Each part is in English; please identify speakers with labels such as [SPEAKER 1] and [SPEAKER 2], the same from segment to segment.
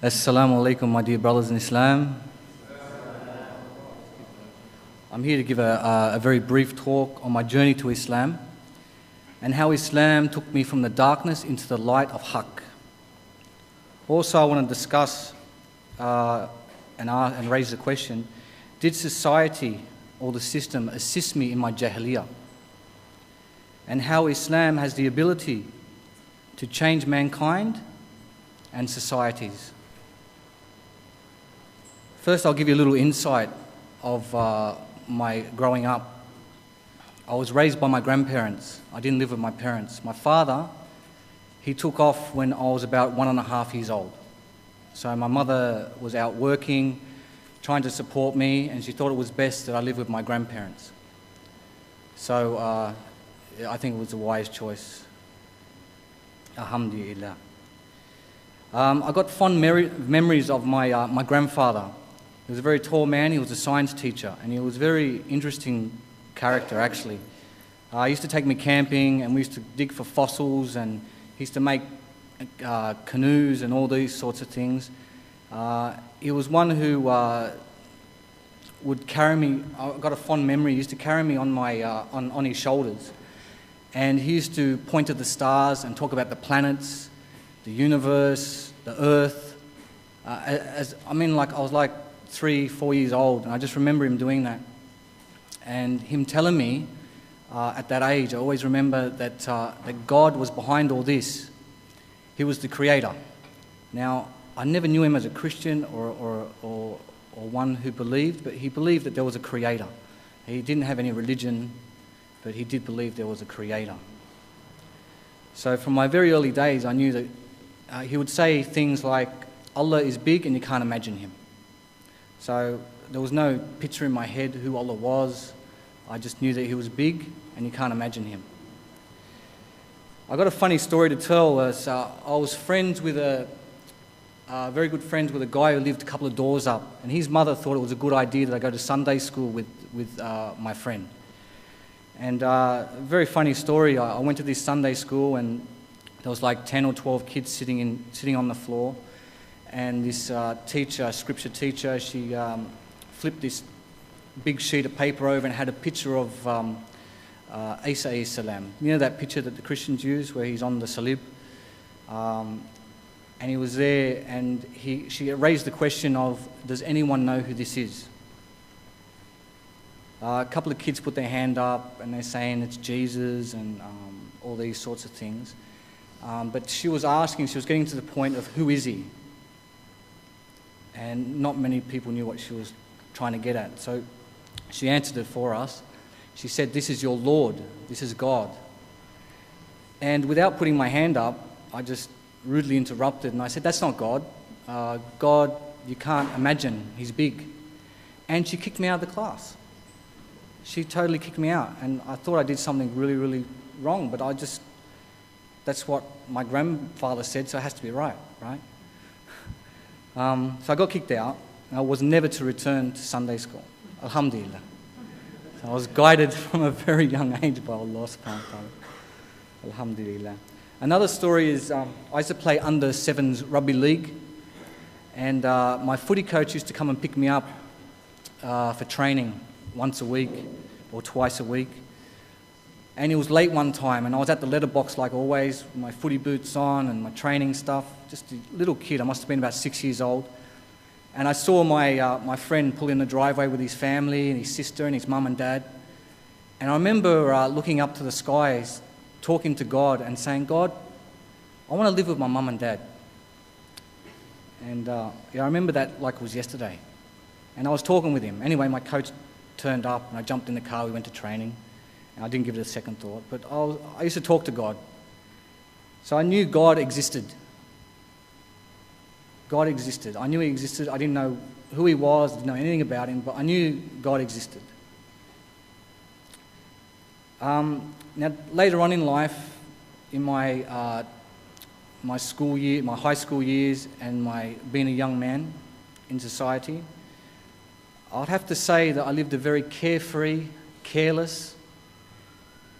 [SPEAKER 1] Assalamu alaikum, my dear brothers in Islam. I'm here to give a very brief talk on my journey to Islam and how Islam took me from the darkness into the light of Haqq. Also, I want to discuss and raise the question, did society or the system assist me in my jahiliyyah? And how Islam has the ability to change mankind and societies. First, I'll give you a little insight of my growing up. I was raised by my grandparents. I didn't live with my parents. My father, he took off when I was about 1.5 years old. So my mother was out working, trying to support me, and she thought it was best that I live with my grandparents. So I think it was a wise choice. Alhamdulillah. I got fond memories of my grandfather. He was a very tall man. He was a science teacher, and he was a very interesting character, actually. He used to take me camping, and we used to dig for fossils, and he used to make canoes and all these sorts of things. He was one who would carry me. I got a fond memory. He used to carry me on his shoulders, and he used to point at the stars and talk about the planets, the universe, the earth. I was like 3-4 years old, and I just remember him doing that. And him telling me at that age, I always remember that God was behind all this. He was the creator. Now, I never knew him as a Christian or one who believed, but he believed that there was a creator. He didn't have any religion, but he did believe there was a creator. So from my very early days, I knew that he would say things like, Allah is big and you can't imagine him. So there was no picture in my head who Allah was. I just knew that he was big and you can't imagine him. I got a funny story to tell. I was very good friends with a guy who lived a couple of doors up, and his mother thought it was a good idea that I go to Sunday school with my friend. And a very funny story, I went to this Sunday school, and there was like 10 or 12 kids sitting on the floor. And this scripture teacher, she flipped this big sheet of paper over and had a picture of Isa alayhi salam. You know that picture that the Christians use where he's on the salib? And he was there, and she raised the question of, does anyone know who this is? A couple of kids put their hand up, and they're saying it's Jesus and all these sorts of things. But she was getting to the point of, who is he? And not many people knew what she was trying to get at. So she answered it for us. She said, this is your Lord, this is God. And without putting my hand up, I just rudely interrupted, and I said, that's not God. God, you can't imagine, he's big. And she kicked me out of the class. She totally kicked me out, and I thought I did something really, really wrong, but that's what my grandfather said, so it has to be right? So I got kicked out, and I was never to return to Sunday school. Alhamdulillah. So I was guided from a very young age by Allah subhanahu wa ta'ala. Alhamdulillah. Another story is, I used to play under 7s rugby league, and my footy coach used to come and pick me up for training once a week or twice a week. And he was late one time, and I was at the letterbox like always, with my footy boots on and my training stuff, just a little kid. I must have been about 6 years old. And I saw my friend pull in the driveway with his family and his sister and his mum and dad. And I remember looking up to the skies, talking to God and saying, God, I want to live with my mum and dad. And I remember that like it was yesterday. And I was talking with him. Anyway, my coach turned up, and I jumped in the car, we went to training. And I didn't give it a second thought, but I used to talk to God. So I knew God existed. God existed. I knew he existed. I didn't know who he was, I didn't know anything about him, but I knew God existed. Now, later on in life, in my school year, my high school years, and being a young man in society, I'd have to say that I lived a very carefree, careless,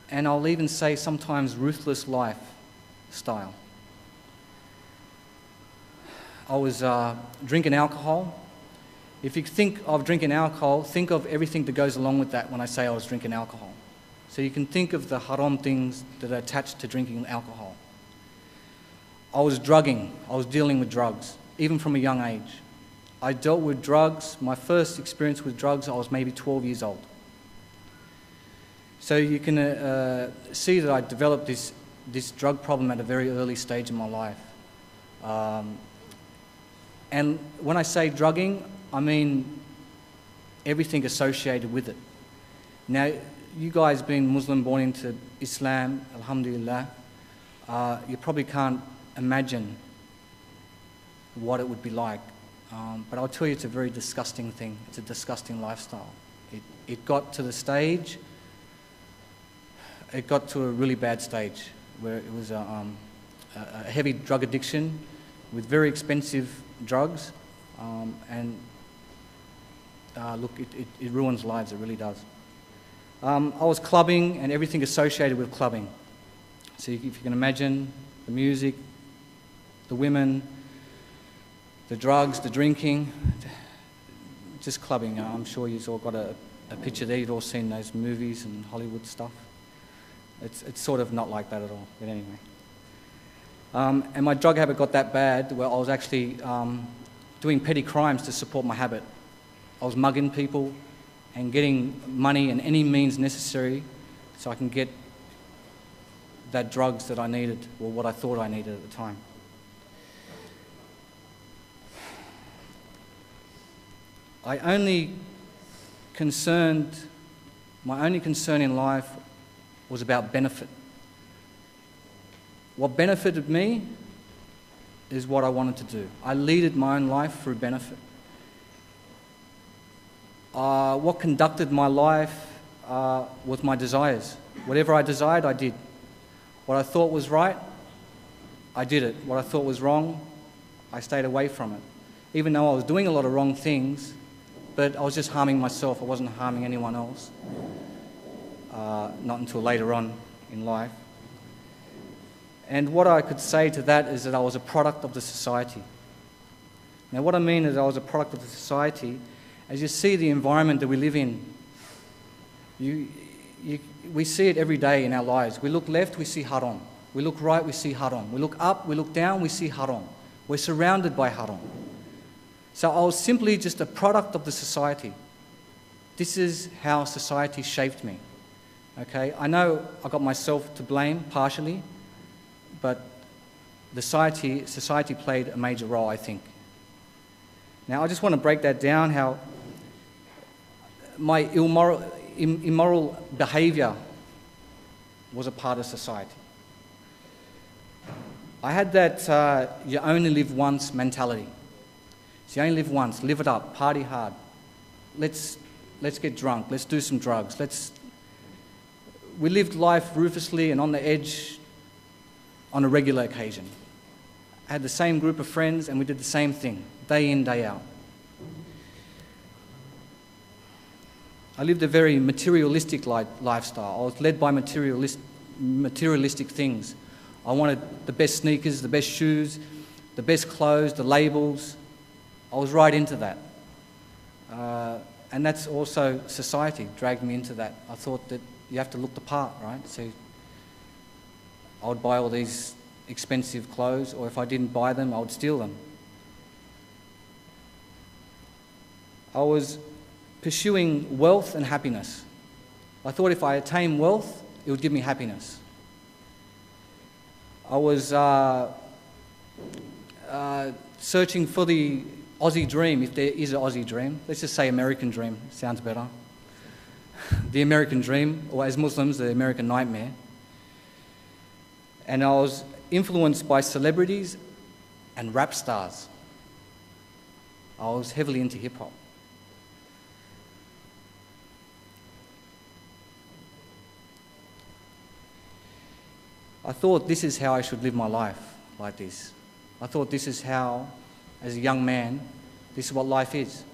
[SPEAKER 1] and I'll even say sometimes ruthless lifestyle. I was drinking alcohol. If you think of drinking alcohol, think of everything that goes along with that when I say I was drinking alcohol. So you can think of the haram things that are attached to drinking alcohol. I was drugging. I was dealing with drugs, even from a young age. I dealt with drugs. My first experience with drugs, I was maybe 12 years old. So you can see that I developed this drug problem at a very early stage in my life. And when I say drugging, I mean everything associated with it. Now, you guys being Muslim, born into Islam, alhamdulillah, you probably can't imagine what it would be like. But I'll tell you, it's a very disgusting thing. It's a disgusting lifestyle. It got to the stage, it got to a really bad stage where it was a heavy drug addiction with very expensive drugs. Look, it ruins lives, it really does. I was clubbing and everything associated with clubbing. So if you can imagine the music, the women, the drugs, the drinking, just clubbing. I'm sure you've all got a picture there. You've all seen those movies and Hollywood stuff. It's sort of not like that at all, but anyway. And my drug habit got that bad where I was actually doing petty crimes to support my habit. I was mugging people and getting money and any means necessary so I can get that drugs that I needed, or what I thought I needed at the time. My only concern in life was about benefit. What benefited me is what I wanted to do. I leaded my own life through benefit. What conducted my life was my desires. Whatever I desired, I did. What I thought was right, I did it. What I thought was wrong, I stayed away from it. Even though I was doing a lot of wrong things, but I was just harming myself. I wasn't harming anyone else. Not until later on in life. And what I could say to that is that I was a product of the society. Now what I mean is I was a product of the society. As you see the environment that we live in, we see it every day in our lives. We look left, we see haram. We look right, we see haram. We look up, we look down, we see haram. We're surrounded by haram. So I was simply just a product of the society. This is how society shaped me. Okay, I know I got myself to blame partially, but the society played a major role, I think. Now I just want to break that down, how my immoral behavior was a part of society. I had that you only live once mentality. So you only live once, live it up, party hard. Let's get drunk, let's do some drugs. We lived life ruthlessly and on the edge on a regular occasion. I had the same group of friends and we did the same thing, day in, day out. I lived a very materialistic lifestyle. I was led by materialistic things. I wanted the best sneakers, the best shoes, the best clothes, the labels. I was right into that. And that's also society dragged me into that. I thought that you have to look the part, right? So I would buy all these expensive clothes, or if I didn't buy them, I would steal them. I was pursuing wealth and happiness. I thought if I attained wealth, it would give me happiness. I was searching for the Aussie dream, if there is an Aussie dream. Let's just say American dream, sounds better. The American dream, or as Muslims, the American nightmare. And I was influenced by celebrities and rap stars. I was heavily into hip-hop. I thought this is how I should live my life, like this. I thought this is how, as a young man, this is what life is.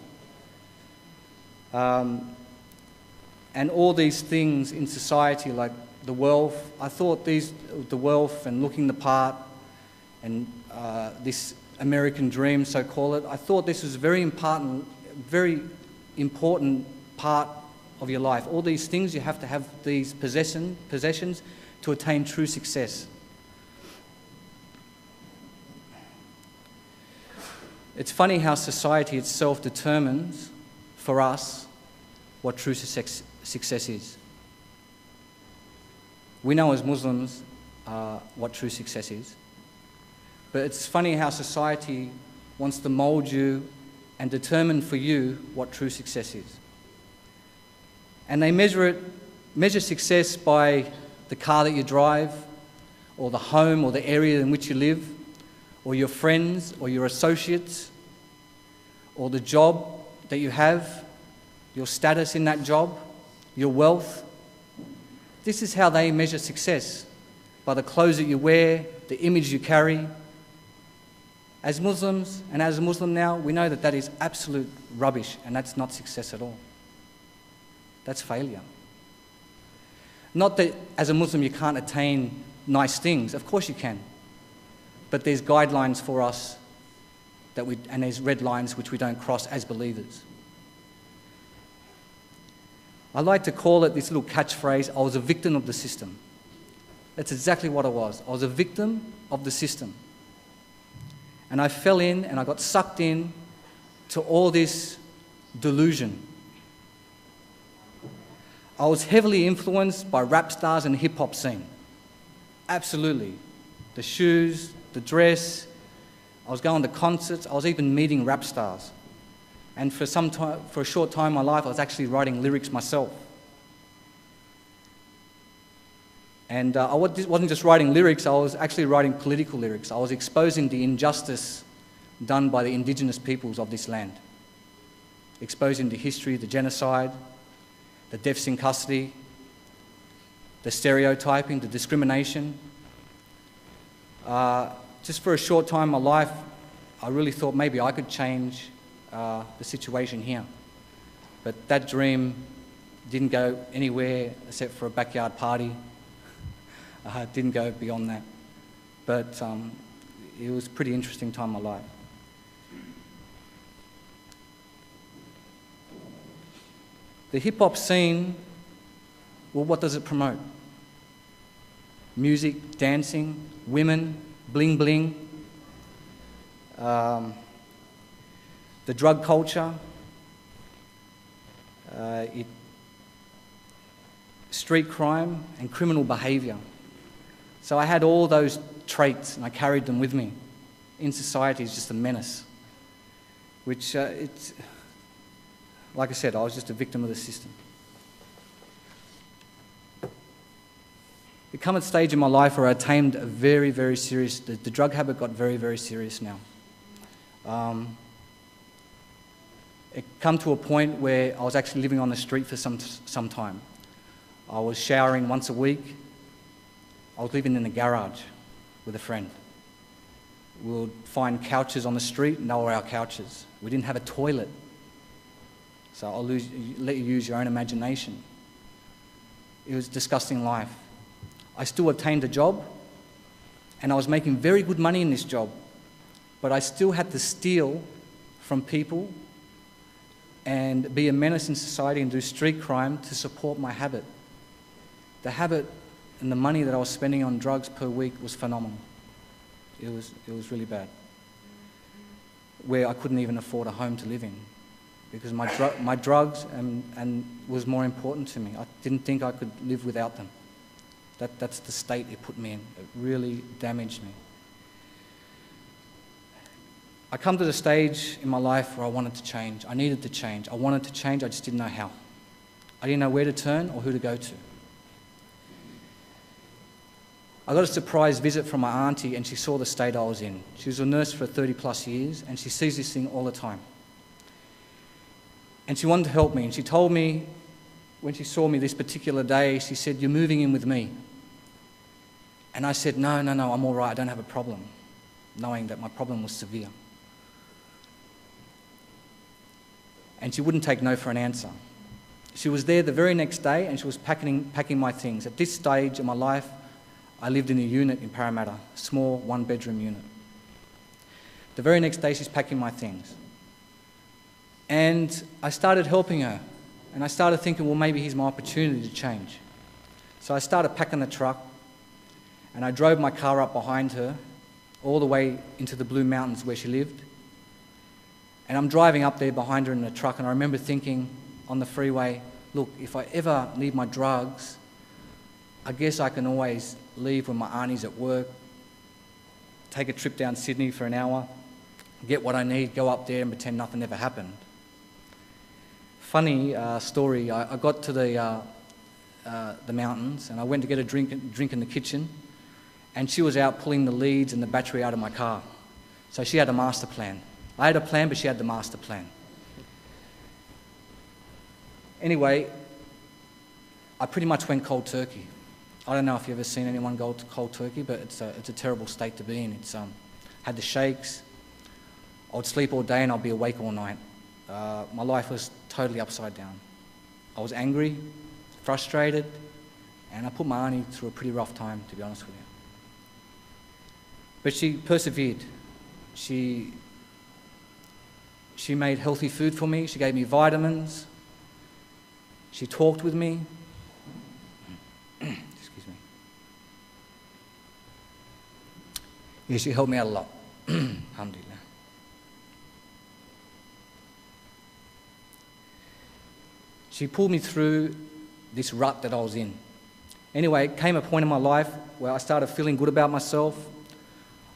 [SPEAKER 1] And all these things in society, like the wealth, I thought the wealth and looking the part and this American dream, so call it, I thought this was a very important part of your life. All these things, you have to have these possessions to attain true success. It's funny how society itself determines for us what true success is. We know as Muslims what true success is, but it's funny how society wants to mould you and determine for you what true success is. And they measure success by the car that you drive, or the home or the area in which you live, or your friends or your associates, or the job that you have, your status in that job, your wealth. This is how they measure success, by the clothes that you wear, the image you carry. As Muslims, and as a Muslim now, we know that that is absolute rubbish, and that's not success at all. That's failure. Not that as a Muslim you can't attain nice things. Of course you can. But there's guidelines for us and there's red lines which we don't cross as believers. I like to call it this little catchphrase, I was a victim of the system. That's exactly what I was. I was a victim of the system. And I fell in and I got sucked in to all this delusion. I was heavily influenced by rap stars and the hip-hop scene. Absolutely. The shoes, the dress, I was going to concerts, I was even meeting rap stars. And for a short time in my life, I was actually writing lyrics myself. And I wasn't just writing lyrics, I was actually writing political lyrics. I was exposing the injustice done by the indigenous peoples of this land. Exposing the history, the genocide, the deaths in custody, the stereotyping, the discrimination. Just for a short time in my life, I really thought maybe I could change the situation here. But that dream didn't go anywhere except for a backyard party. Didn't go beyond that. But it was a pretty interesting time in my life. The hip-hop scene, well, what does it promote? Music, dancing, women, bling bling, the drug culture, street crime and criminal behaviour. So I had all those traits and I carried them with me. In society, it's just a menace, which like I said, I was just a victim of the system. There come a stage in my life where I attained a very, very serious, the drug habit got very, very serious now. It come to a point where I was actually living on the street for some time. I was showering once a week. I was living in the garage with a friend. We would find couches on the street, and they were our couches. We didn't have a toilet. So I'll let you use your own imagination. It was a disgusting life. I still obtained a job, and I was making very good money in this job, but I still had to steal from people and be a menace in society and do street crime to support my habit. The habit and the money that I was spending on drugs per week was phenomenal. It was really bad. Where I couldn't even afford a home to live in because my drugs and was more important to me. I didn't think I could live without them. That's the state it put me in. It really damaged me. I come to the stage in my life where I wanted to change. I needed to change. I wanted to change, I just didn't know how. I didn't know where to turn or who to go to. I got a surprise visit from my auntie and she saw the state I was in. She was a nurse for 30 plus years and she sees this thing all the time. And she wanted to help me and she told me, when she saw me this particular day, she said, "You're moving in with me." And I said, no, I'm all right, I don't have a problem, knowing that my problem was severe. And she wouldn't take no for an answer. She was there the very next day and she was packing my things. At this stage in my life, I lived in a unit in Parramatta, a small one-bedroom unit. The very next day, she's packing my things. And I started helping her. And I started thinking, well, maybe here's my opportunity to change. So I started packing the truck, and I drove my car up behind her, all the way into the Blue Mountains where she lived. And I'm driving up there behind her in the truck, and I remember thinking on the freeway, look, if I ever need my drugs, I guess I can always leave when my auntie's at work, take a trip down Sydney for an hour, get what I need, go up there and pretend nothing ever happened. Funny story, I got to the mountains, and I went to get a drink in the kitchen, and she was out pulling the leads and the battery out of my car. So she had a master plan. I had a plan, but she had the master plan. Anyway, I pretty much went cold turkey. I don't know if you've ever seen anyone go cold turkey, but it's a terrible state to be in. It's had the shakes. I would sleep all day and I'd be awake all night. My life was totally upside down. I was angry, frustrated, and I put my auntie through a pretty rough time, to be honest with you. But she persevered. She made healthy food for me. She gave me vitamins. She talked with me. Excuse me. Yeah, she helped me out a lot. Alhamdulillah. She pulled me through this rut that I was in. Anyway, it came a point in my life where I started feeling good about myself.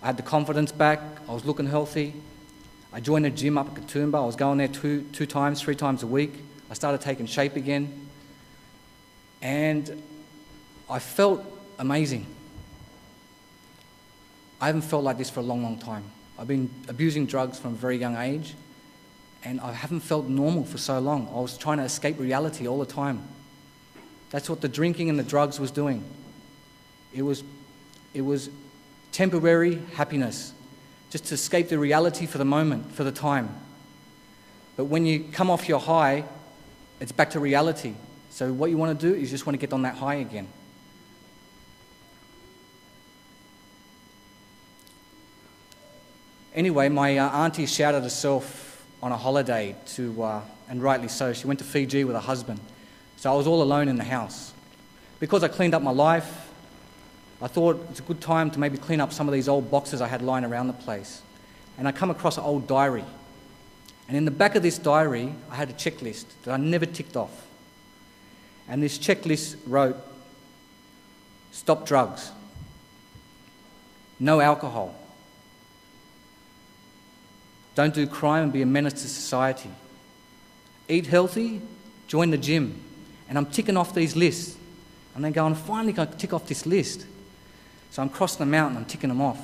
[SPEAKER 1] I had the confidence back. I was looking healthy. I joined a gym up at Katoomba. I was going there three times a week. I started taking shape again. And I felt amazing. I haven't felt like this for a long, long time. I've been abusing drugs from a very young age, and I haven't felt normal for so long. I was trying to escape reality all the time. That's what the drinking and the drugs was doing. It was temporary happiness, just to escape the reality for the moment, for the time. But when you come off your high, it's back to reality. So what you want to do is just want to get on that high again. Anyway, my auntie shouted herself on a holiday and rightly so. She went to Fiji with her husband. So I was all alone in the house. Because I cleaned up my life, I thought it's a good time to maybe clean up some of these old boxes I had lying around the place. And I come across an old diary. And in the back of this diary, I had a checklist that I never ticked off. And this checklist wrote, stop drugs, no alcohol, don't do crime and be a menace to society, eat healthy, join the gym. And I'm ticking off these lists. And then going, finally I can tick off this list. So I'm crossing the mountain, I'm ticking them off.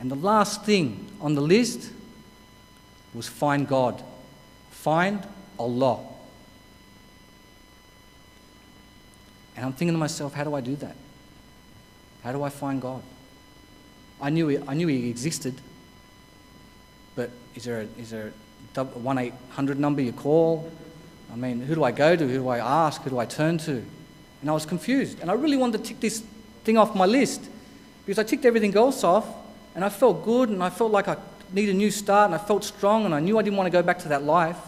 [SPEAKER 1] And the last thing on the list was find God. Find Allah. And I'm thinking to myself, how do I do that? How do I find God? I knew he existed, but is there a 1-800 number you call? I mean, who do I go to? Who do I ask? Who do I turn to? And I was confused. And I really wanted to tick this thing off my list because I ticked everything else off and I felt good and I felt like I needed a new start and I felt strong and I knew I didn't want to go back to that life.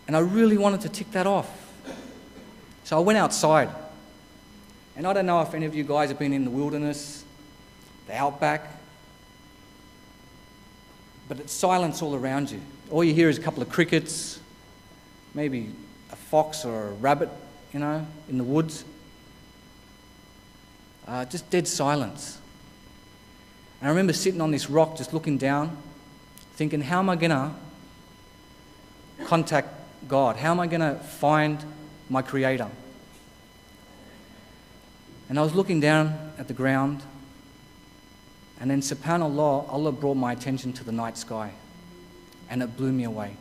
[SPEAKER 1] And I really wanted to tick that off. So I went outside. And I don't know if any of you guys have been in the wilderness, the outback, but it's silence all around you. All you hear is a couple of crickets, maybe a fox or a rabbit, in the woods. Just dead silence. And I remember sitting on this rock just looking down, thinking, how am I going to contact God? How am I going to find my Creator? And I was looking down at the ground, and then subhanAllah, Allah brought my attention to the night sky, and it blew me away.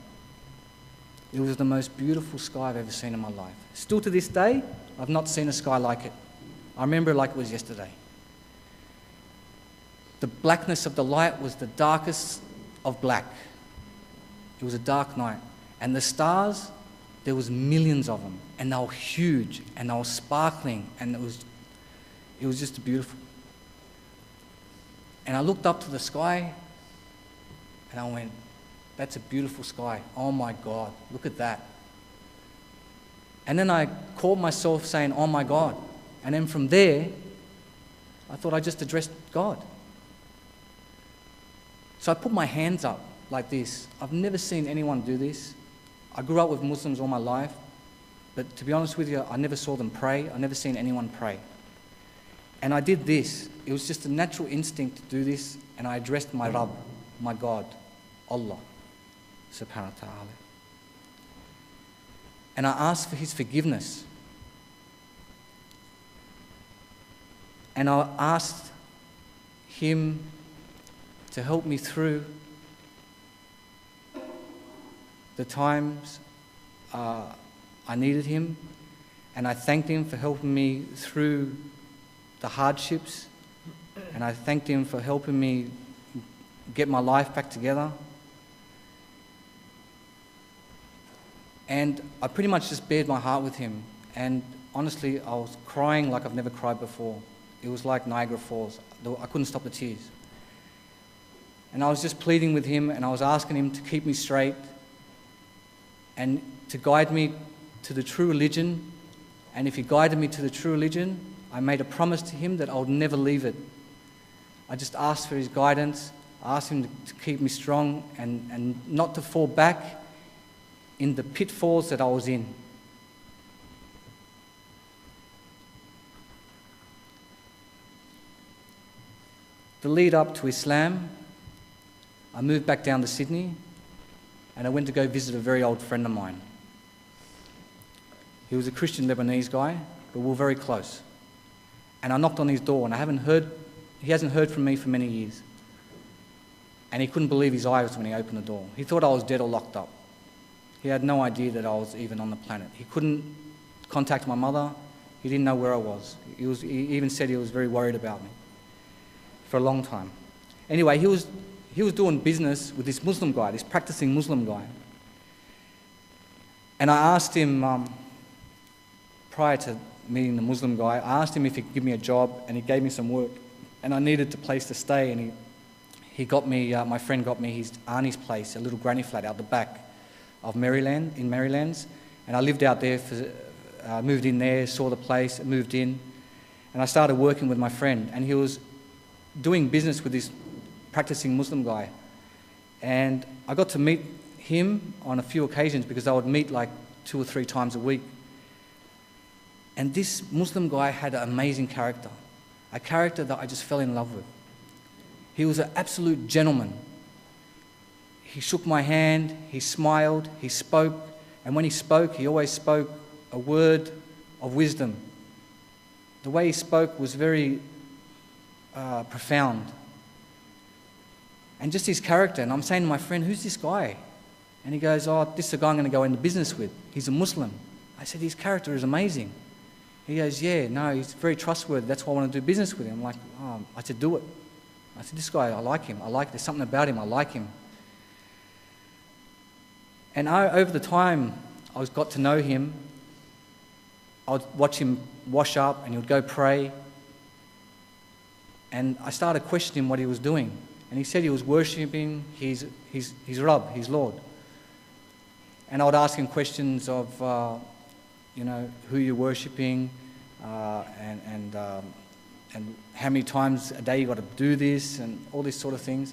[SPEAKER 1] It was the most beautiful sky I've ever seen in my life. Still to this day, I've not seen a sky like it. I remember it like it was yesterday. The blackness of the light was the darkest of black. It was a dark night. And the stars, there was millions of them, and they were huge, and they were sparkling, and it was just beautiful. And I looked up to the sky and I went, that's a beautiful sky. Oh my God, look at that. And then I caught myself saying, oh my God. And then from there, I thought I just addressed God. So I put my hands up like this. I've never seen anyone do this. I grew up with Muslims all my life, but to be honest with you, I never saw them pray. I never seen anyone pray. And I did this. It was just a natural instinct to do this, and I addressed my Rabb, my God, Allah, subhanahu wa ta'ala. And I asked for His forgiveness. And I asked Him to help me through the times I needed Him. And I thanked Him for helping me through the hardships. And I thanked Him for helping me get my life back together. And I pretty much just bared my heart with Him. And honestly, I was crying like I've never cried before. It was like Niagara Falls. I couldn't stop the tears. And I was just pleading with Him, and I was asking Him to keep me straight and to guide me to the true religion. And if He guided me to the true religion, I made a promise to Him that I would never leave it. I just asked for His guidance. I asked Him to keep me strong and not to fall back in the pitfalls that I was in. The lead up to Islam, I moved back down to Sydney and I went to go visit a very old friend of mine. He was a Christian Lebanese guy, but we were very close. And I knocked on his door and he hasn't heard from me for many years. And he couldn't believe his eyes when he opened the door. He thought I was dead or locked up. He had no idea that I was even on the planet. He couldn't contact my mother. He didn't know where I was. He even said he was very worried about me for a long time. Anyway, he was doing business with this Muslim guy, this practicing Muslim guy. And I asked him, prior to meeting the Muslim guy, I asked him if he could give me a job, and he gave me some work. And I needed a place to stay, and he got me, my friend got me his auntie's place, a little granny flat out the back of Maryland, in Marylands. And I lived out there, moved in there, saw the place, moved in. And I started working with my friend, and he was doing business with this practicing Muslim guy. And I got to meet him on a few occasions because I would meet like 2 or 3 times a week. And this Muslim guy had an amazing character, a character that I just fell in love with. He was an absolute gentleman. He shook my hand, he smiled, he spoke, and when he spoke, he always spoke a word of wisdom. The way he spoke was very profound. And just his character, and I'm saying to my friend, who's this guy? And he goes, oh, this is the guy I'm going to go into business with. He's a Muslim. I said, his character is amazing. He goes, yeah, no, he's very trustworthy. That's why I want to do business with him. I'm like, oh. I said, do it. I said, this guy, I like him. There's something about him. I like him. And over the time I got to know him, I would watch him wash up and he would go pray. And I started questioning what he was doing. And he said he was worshipping his Rabb, his Lord. And I would ask him questions of, who you're worshipping, and how many times a day you got to do this, and all these sort of things.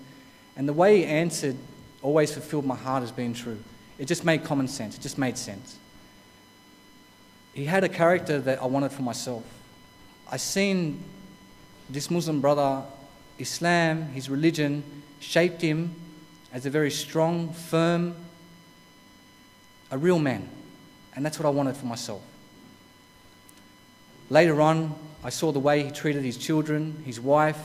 [SPEAKER 1] And the way he answered always fulfilled my heart as being true. It just made common sense. It just made sense. He had a character that I wanted for myself. I seen this Muslim brother, Islam, his religion, shaped him as a very strong, firm, a real man. And that's what I wanted for myself. Later on, I saw the way he treated his children, his wife,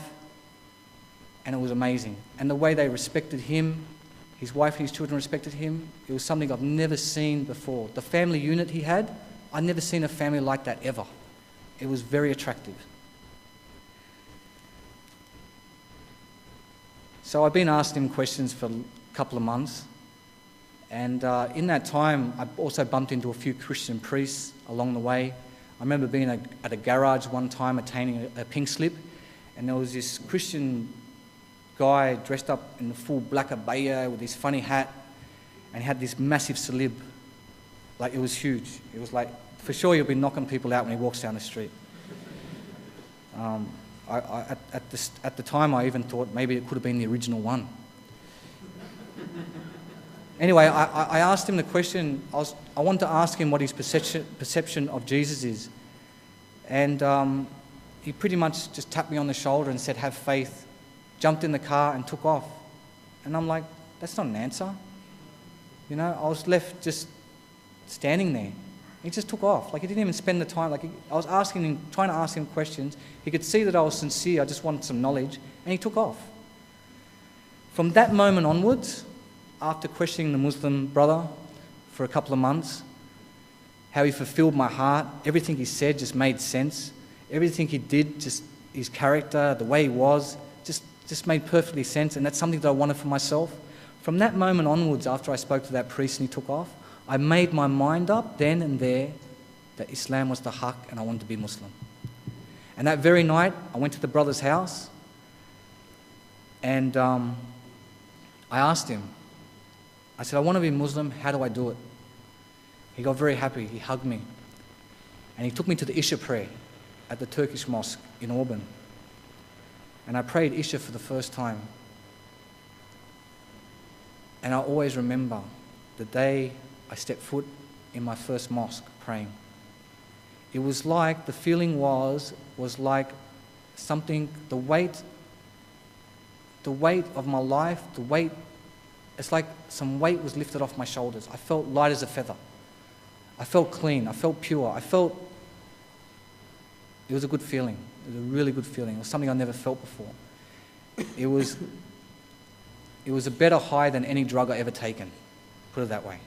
[SPEAKER 1] and it was amazing. And the way they respected him, his wife and his children respected him, it was something I've never seen before. The family unit he had, I'd never seen a family like that ever. It was very attractive. So I've been asking him questions for a couple of months. And in that time, I also bumped into a few Christian priests along the way. I remember being at a garage one time, attaining a pink slip, and there was this Christian guy dressed up in the full black abaya with this funny hat, and he had this massive salib. Like, it was huge. It was like, for sure he'll be knocking people out when he walks down the street. At the time, I even thought maybe it could have been the original one. Anyway, I asked him the question. I wanted to ask him what his perception of Jesus is. And he pretty much just tapped me on the shoulder and said, "Have faith," jumped in the car and took off. And I'm like, that's not an answer. You know, I was left just standing there. He just took off. Like, he didn't even spend the time. I was asking him, trying to ask him questions. He could see that I was sincere. I just wanted some knowledge. And he took off. From that moment onwards, after questioning the Muslim brother for a couple of months, how he fulfilled my heart, everything he said just made sense. Everything he did, just his character, the way he was, just made perfectly sense. And that's something that I wanted for myself. From that moment onwards, after I spoke to that priest and he took off, I made my mind up then and there that Islam was the haqq and I wanted to be Muslim. And that very night, I went to the brother's house and I asked him, I said, "I want to be Muslim, how do I do it?" He got very happy, he hugged me. And he took me to the Isha prayer at the Turkish mosque in Auburn. And I prayed Isha for the first time. And I always remember the day I stepped foot in my first mosque praying. It was like, the feeling was like something, the weight of my life, it's like some weight was lifted off my shoulders. I felt light as a feather. I felt clean, I felt pure, it was a good feeling. It was a really good feeling. It was something I never felt before. It was a better high than any drug I ever taken, put it that way.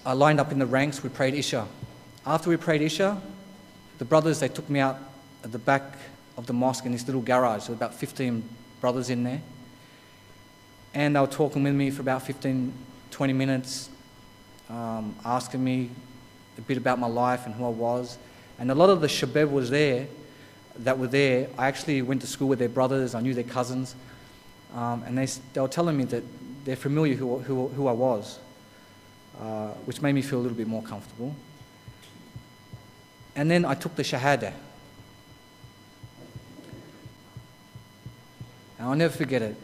[SPEAKER 1] I lined up in the ranks, we prayed Isha. After we prayed Isha, the brothers, they took me out at the back of the mosque in this little garage. There were about 15 brothers in there. And they were talking with me for about 15, 20 minutes, asking me a bit about my life and who I was. And a lot of the shabab that were there, I actually went to school with their brothers, I knew their cousins. And they were telling me that they're familiar who I was, which made me feel a little bit more comfortable. And then I took the Shahada. And I'll never forget it.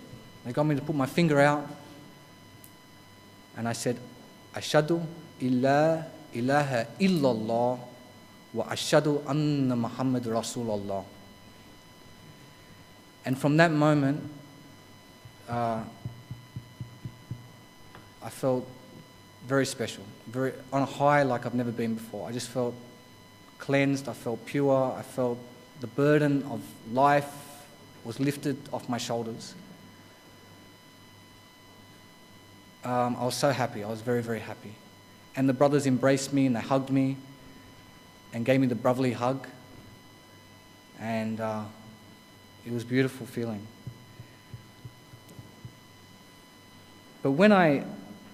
[SPEAKER 1] They got me to put my finger out, and I said, "Ashhadu illa ilaha illallah wa ashhadu anna Muhammad Rasulullah." And from that moment, I felt very special, very on a high like I've never been before. I just felt cleansed, I felt pure, I felt the burden of life was lifted off my shoulders. I was so happy, I was very, very happy. And the brothers embraced me and they hugged me and gave me the brotherly hug. And it was a beautiful feeling. But when I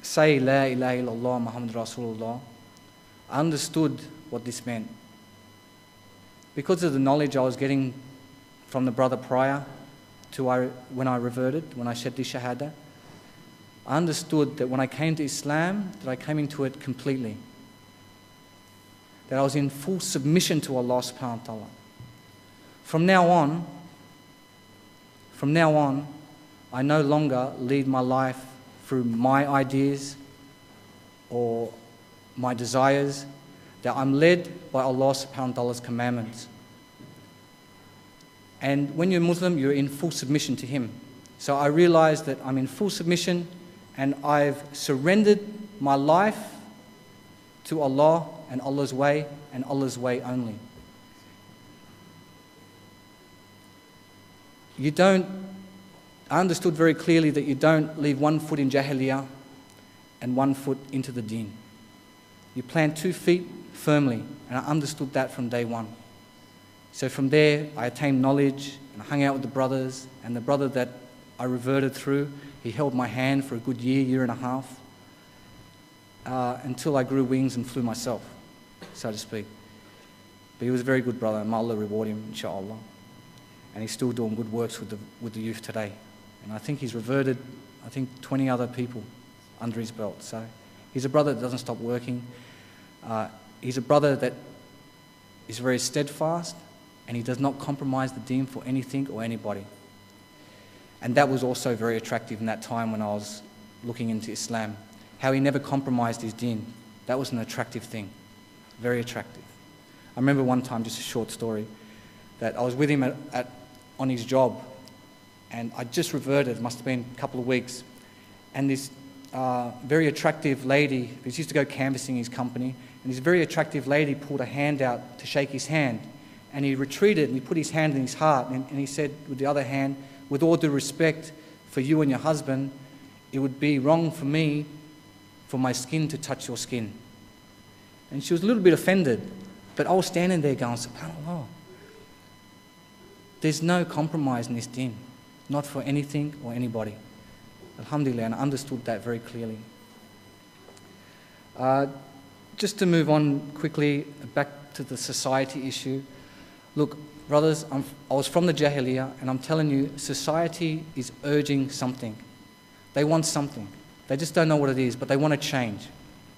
[SPEAKER 1] say La ilaha illallah Muhammad Rasulullah, I understood what this meant. Because of the knowledge I was getting from the brother prior to when I reverted, when I shed this shahada, I understood that when I came to Islam, that I came into it completely. That I was in full submission to Allah subhanahu wa ta'ala. From now on, I no longer lead my life through my ideas or my desires, that I'm led by Allah subhanahu wa ta'ala's commandments. And when you're Muslim, you're in full submission to Him. So I realized that I'm in full submission and I've surrendered my life to Allah and Allah's way and Allah's way only. I understood very clearly that you don't leave one foot in Jahiliyyah and one foot into the deen. You plant 2 feet firmly, and I understood that from day one. So from there, I attained knowledge, and I hung out with the brothers, and the brother that I reverted through, he held my hand for a good year and a half, until I grew wings and flew myself, so to speak. But he was a very good brother, and may Allah reward him, inshallah. and he's still doing good works with the youth today. And I think he's reverted, 20 other people under his belt. So he's a brother that doesn't stop working. He's a brother that is very steadfast, and he does not compromise the deen for anything or anybody. And that was also very attractive in that time when I was looking into Islam. How he never compromised his deen. That was an attractive thing. Very attractive. I remember one time, just a short story, that I was with him on his job, and I just reverted, it must have been a couple of weeks, and this very attractive lady, who used to go canvassing his company, and this very attractive lady pulled a hand out to shake his hand, and he retreated and he put his hand in his heart, and he said with the other hand, with all due respect for you and your husband, it would be wrong for me for my skin to touch your skin. And she was a little bit offended, but I was standing there going, SubhanAllah, there's no compromise in this deen, not for anything or anybody. Alhamdulillah, and I understood that very clearly. Just to move on quickly back to the society issue. Look, brothers, I was from the Jahiliyyah, and I'm telling you, society is urging something. They want something. They just don't know what it is, but they want to change.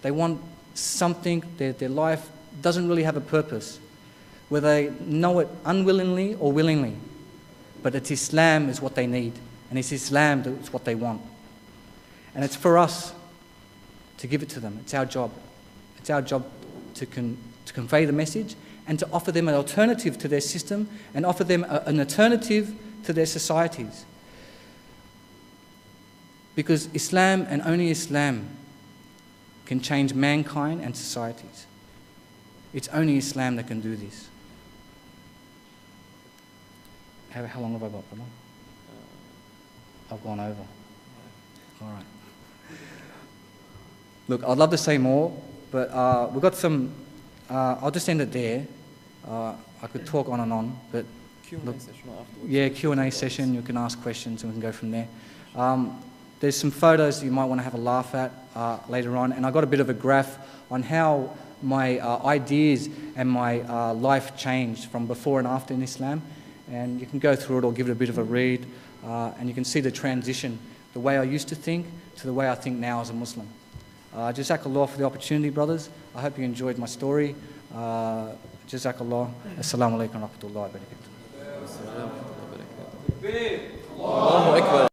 [SPEAKER 1] They want something. Their life doesn't really have a purpose, whether they know it unwillingly or willingly. But it's Islam is what they need, and it's Islam that's what they want. And it's for us to give it to them. It's our job. It's our job to convey the message and to offer them an alternative to their system and offer them an alternative to their societies. Because Islam and only Islam can change mankind and societies. It's only Islam that can do this. How long have I got, brother? I've gone over. All right. Look, I'd love to say more, but we've got some... I'll just end it there. I could talk on and on, but...
[SPEAKER 2] Q&A session afterwards.
[SPEAKER 1] Yeah, Q&A session. You can ask questions and we can go from there. There's some photos that you might want to have a laugh at later on, and I got a bit of a graph on how my ideas and my life changed from before and after in Islam, and you can go through it or give it a bit of a read, and you can see the transition, the way I used to think to the way I think now as a Muslim. Jazakallah for the opportunity, brothers. I hope you enjoyed my story. Jazakallah. Assalamu alaikum wa rahmatullahi wa barakatuh.
[SPEAKER 2] Allahu Akbar.